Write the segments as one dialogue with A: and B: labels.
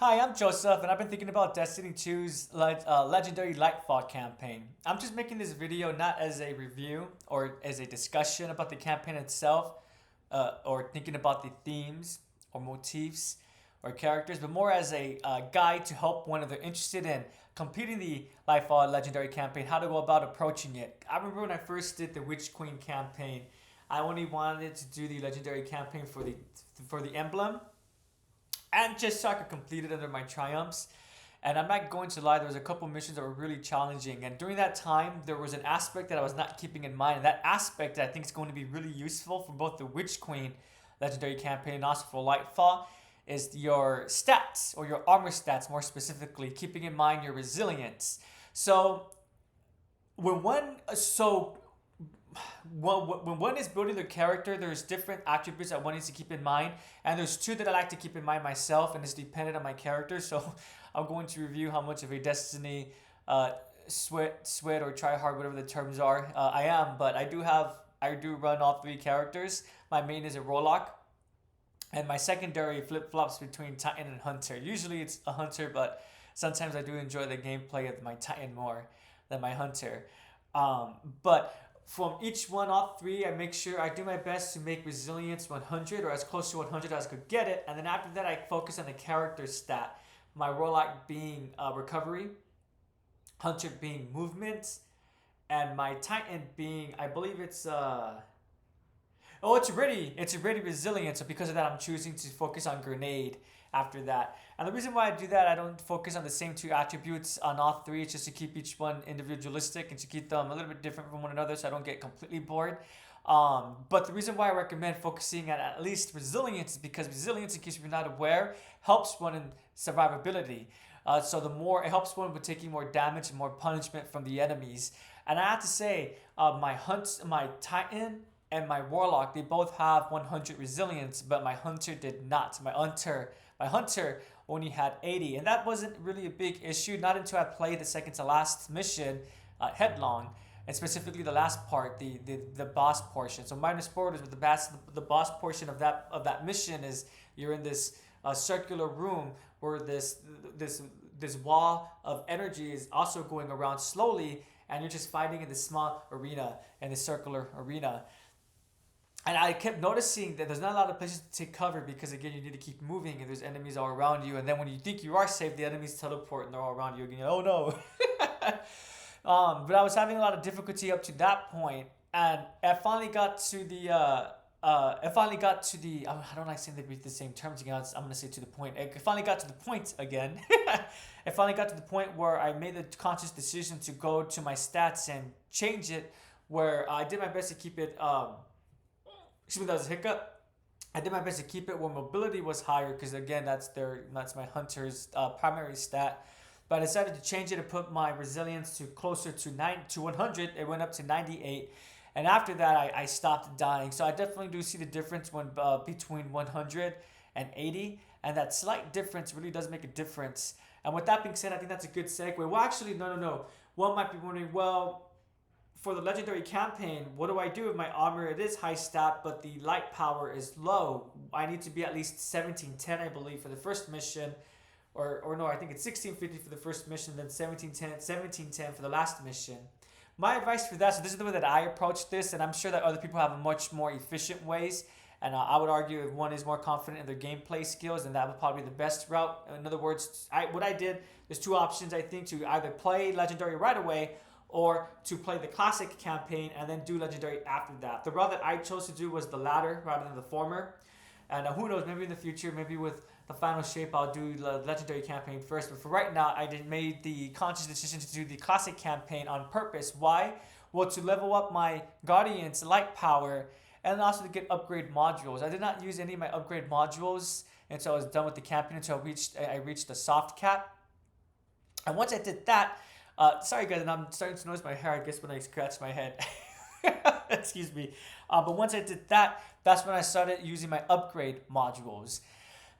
A: Hi, I'm Joseph, and I've been thinking about Destiny 2's Legendary Lightfall campaign. I'm just making this video not as a review or as a discussion about the campaign itself, or thinking about the themes or motifs or characters, but more as a guide to help one if they're interested in completing the Lightfall Legendary campaign, how to go about approaching it. I remember when I first did the Witch Queen campaign, I only wanted to do the Legendary campaign for the emblem and just so I could complete it under my triumphs. And I'm not going to lie, there was a couple missions that were really challenging. And during that time, there was an aspect that I was not keeping in mind. And that aspect that I think is going to be really useful for both the Witch Queen Legendary campaign and also for Lightfall is your stats, or your armor stats more specifically, keeping in mind your resilience. So when one so when one is building their character, there's different attributes that one needs to keep in mind, and there's two that I like to keep in mind myself, and it's dependent on my character. So I'm going to review how much of a Destiny sweat or try hard, whatever the terms are, I am. But I do run all three characters. My main is a Warlock, and my secondary flip flops between Titan and Hunter. Usually it's a Hunter, but sometimes I do enjoy the gameplay of my Titan more than my Hunter. But from each one off three, I make sure I do my best to make resilience 100 or as close to 100 as I could get it. And then after that, I focus on the character stat. My Warlock being recovery, Hunter being movement, and my Titan being, I believe it's already resilient. So because of that, I'm choosing to focus on grenade after that. And the reason why I do that, I don't focus on the same two attributes on all three. It's just to keep each one individualistic and to keep them a little bit different from one another, so I don't get completely bored. But the reason why I recommend focusing at least resilience is because resilience, in case you're not aware, helps one in survivability. So the more it helps one with taking more damage and more punishment from the enemies. And I have to say, my Titan and my Warlock, they both have 100 resilience, but my Hunter did not. My Hunter only had 80, and that wasn't really a big issue. Not until I played the second to last mission, Headlong, and specifically the last part, the boss portion. So minor spoilers, but the boss portion of that mission is you're in this circular room where this wall of energy is also going around slowly, and you're just fighting in this small arena, in this circular arena. And I kept noticing that there's not a lot of places to take cover because again you need to keep moving and there's enemies all around you, and then when you think you are safe, the enemies teleport and they're all around you again. Oh no! But I was having a lot of difficulty up to that point, and I finally got to the I don't like saying the same terms again. I'm gonna say to the point. I finally got to the point again. I finally got to the point where I made the conscious decision to go to my stats and change it, where I did my best to keep it. Excuse me, that was a hiccup. I did my best to keep it where mobility was higher because again that's my Hunter's primary stat. But I decided to change it and put my resilience to closer to 100. It went up to 98, and after that I stopped dying. So I definitely do see the difference when between 100 and 80, and that slight difference really does make a difference. And with that being said, I think that's a good segue. Well, actually, no. One might be wondering, well, for the legendary campaign, what do I do with my armor? It is high stat, but the light power is low. I need to be at least 1710, I believe, for the first mission. Or no, I think it's 1650 for the first mission, then 1710 for the last mission. My advice for that, so this is the way that I approach this, and I'm sure that other people have much more efficient ways. And I would argue if one is more confident in their gameplay skills, then that would probably be the best route. In other words, what I did, there's two options, I think, to either play Legendary right away or to play the classic campaign and then do legendary after that. The route that I chose to do was the latter rather than the former. And who knows, maybe in the future, maybe with the final shape, I'll do the legendary campaign first. But for right now, made the conscious decision to do the classic campaign on purpose. Why? Well, to level up my Guardian's light power and also to get upgrade modules. I did not use any of my upgrade modules until I was done with the campaign, until I reached the soft cap. And once I did that, sorry guys, and I'm starting to notice my hair, I guess, when I scratch my head. Excuse me. But once I did that, that's when I started using my upgrade modules.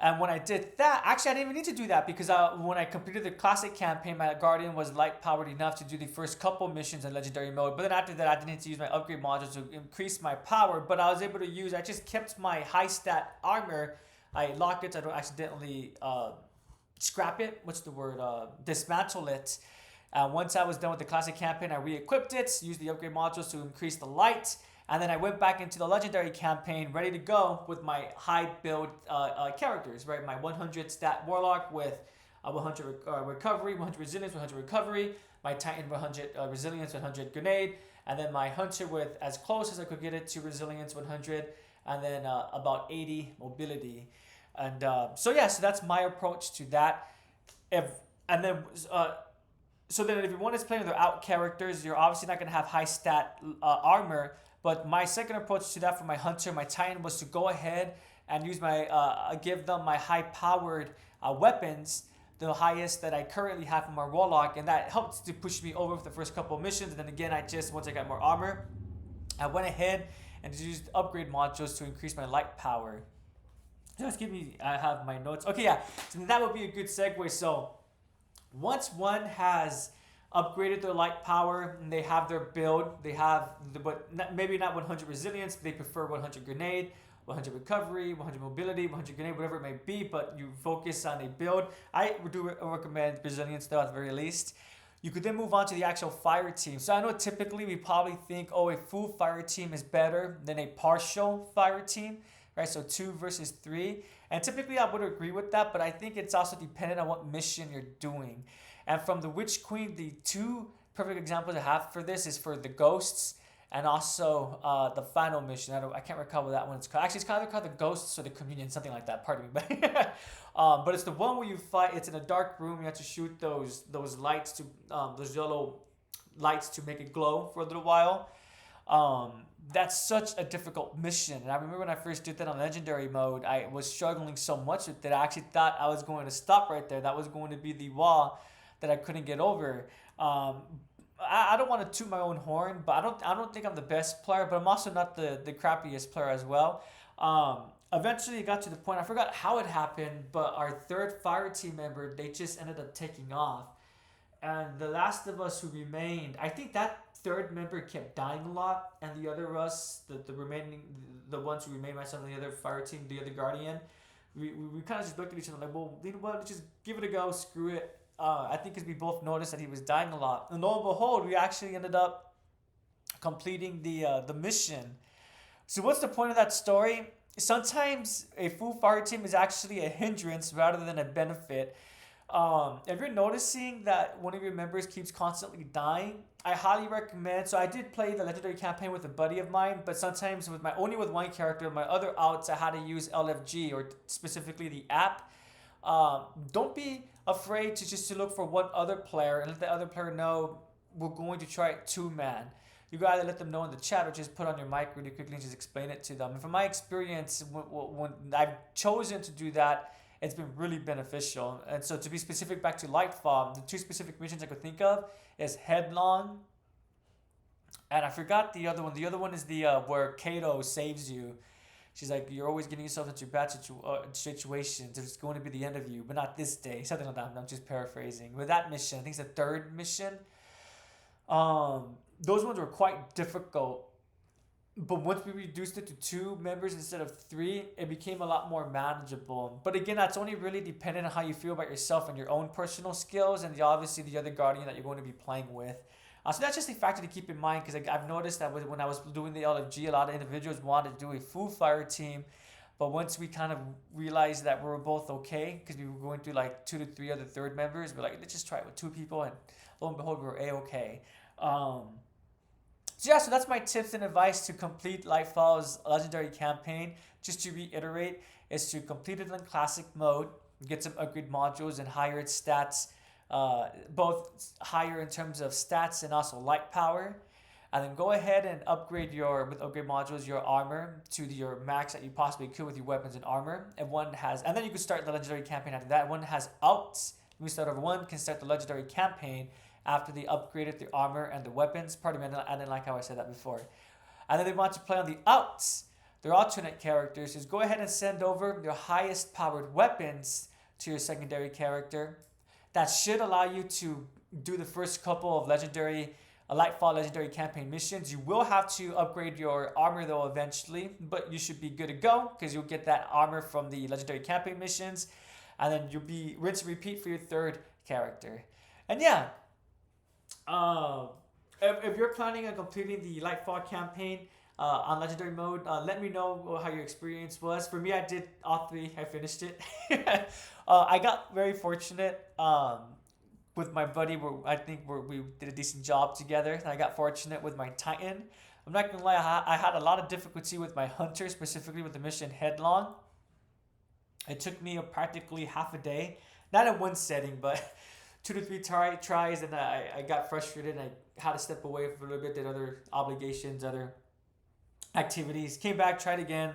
A: And when I did that, actually I didn't even need to do that because when I completed the classic campaign, my Guardian was light powered enough to do the first couple missions in legendary mode. But then after that, I didn't need to use my upgrade modules to increase my power. But I was able to I just kept my high stat armor. I locked it so I don't accidentally scrap it. What's the word? Dismantle it. Once I was done with the classic campaign, I re-equipped it, used the upgrade modules to increase the light, and then I went back into the legendary campaign, ready to go with my high build characters, right? My 100 stat warlock with 100 recovery, 100 resilience, 100 recovery, my titan 100 resilience, 100 grenade, and then my hunter with as close as I could get it to resilience 100, and then about 80 mobility. And so that's my approach to that. And then so then if you want to play with out characters, you're obviously not going to have high stat armor. But my second approach to that for my hunter, my titan, was to go ahead and use give them my high powered weapons, the highest that I currently have for my warlock, and that helped to push me over for the first couple of missions. And then again, once I got more armor, I went ahead and used upgrade modules to increase my light power. Just I have my notes. Okay, yeah, so that would be a good segue. So once one has upgraded their light power and they have their build, maybe not 100 resilience, they prefer 100 grenade, 100 recovery, 100 mobility, 100 grenade, whatever it may be, but you focus on a build. I do recommend resilience though, at the very least. You could then move on to the actual fire team. So I know typically we probably think, a full fire team is better than a partial fire team, right? So 2 versus 3. And typically I would agree with that, but I think it's also dependent on what mission you're doing. And from the Witch Queen, the 2 perfect examples I have for this is for the ghosts and also the final mission. I can't recall what that one is called. Actually, it's either called the ghosts or the communion, something like that. Pardon me, but it's the one where you fight. It's in a dark room. You have to shoot those lights to those yellow lights to make it glow for a little while. That's such a difficult mission. And I remember when I first did that on legendary mode, I was struggling so much with it. I actually thought I was going to stop right there. That was going to be the wall that I couldn't get over. I don't want to toot my own horn, but I don't think I'm the best player, but I'm also not the crappiest player as well. Eventually it got to the point, I forgot how it happened, but our third fire team member, they just ended up taking off. And the last of us who remained, I think that third member kept dying a lot, and the other us, the ones who remained, myself and the other fire team, the other guardian, we kind of just looked at each other like, well, you know what, let's just give it a go, screw it. I think because we both noticed that he was dying a lot. And lo and behold, we actually ended up completing the mission. So what's the point of that story? Sometimes a full fire team is actually a hindrance rather than a benefit. If you're noticing that one of your members keeps constantly dying, I highly recommend. So I did play the legendary campaign with a buddy of mine, but sometimes only with one character. My other outs, I had to use LFG, or specifically the app. Don't be afraid to look for one other player and let the other player know we're going to try it 2-man. You gotta let them know in the chat, or just put on your mic really quickly and just explain it to them. And from my experience, when I've chosen to do that, it's been really beneficial. And so to be specific, back to Lightfall, the 2 specific missions I could think of is Headlong, and I forgot the other one. The other one is the where Kato saves you. She's like, you're always getting yourself into bad situations. It's going to be the end of you, but not this day. Something like that. I'm just paraphrasing. With that mission, I think it's the third mission. Those ones were quite difficult. But once we reduced it to 2 members instead of 3, it became a lot more manageable. But again, that's only really dependent on how you feel about yourself and your own personal skills, and obviously the other guardian that you're going to be playing with. So that's just a factor to keep in mind, because I've noticed that when I was doing the LFG, a lot of individuals wanted to do a full fire team. But once we kind of realized that we were both okay, because we were going through like 2 to 3 other third members, we're like, let's just try it with 2 people, and lo and behold, we were A-okay. So that's my tips and advice to complete Lightfall's legendary campaign. Just to reiterate, is to complete it in classic mode, get some upgrade modules and higher stats, both higher in terms of stats and also light power, and then go ahead and upgrade with upgrade modules your armor to your max that you possibly could with your weapons and armor. And then you can start the legendary campaign after that. One has outs. When we start over, one can start the legendary campaign after they upgraded the armor and the weapons. Pardon me, I didn't like how I said that before. And then they want to play on the outs, their alternate characters, is go ahead and send over your highest powered weapons to your secondary character. That should allow you to do the first couple of Lightfall legendary campaign missions. You will have to upgrade your armor though eventually, but you should be good to go, because you'll get that armor from the legendary campaign missions. and then you'll be rinse and repeat for your third character. And yeah, if you're planning on completing the Lightfall campaign on legendary mode, let me know how your experience was. For me, I did all three. I finished it. I got very fortunate with my buddy. I think we did a decent job together. And I got fortunate with my Titan. I'm not gonna lie, I had a lot of difficulty with my Hunter, specifically with the mission Headlong. It took me practically half a day, not in one setting, but 2 to 3 tries, and I got frustrated. And I had to step away for a little bit, did other obligations, other activities. Came back, tried again,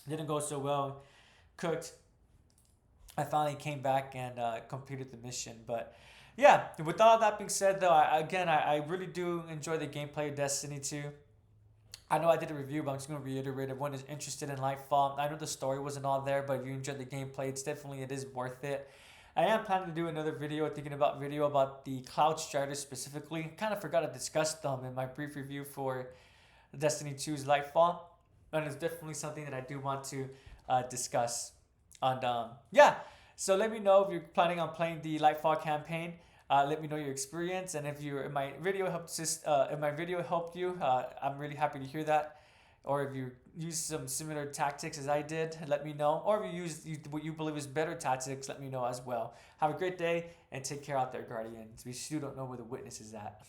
A: didn't go so well. Cooked. I finally came back and completed the mission. But yeah, with all that being said, though, I really do enjoy the gameplay of Destiny 2. I know I did a review, but I'm just going to reiterate. If one is interested in Lightfall, I know the story wasn't all there, but if you enjoyed the gameplay, it is worth it. I am planning to do another video, about the Cloud Striders specifically. Kind of forgot to discuss them in my brief review for Destiny 2's Lightfall, and it's definitely something that I do want to discuss. And yeah, so let me know if you're planning on playing the Lightfall campaign. Let me know your experience, and if my video helped you, I'm really happy to hear that. Or if you use some similar tactics as I did, let me know. Or if you use what you believe is better tactics, let me know as well. Have a great day and take care out there, Guardians. We still don't know where the witness is at.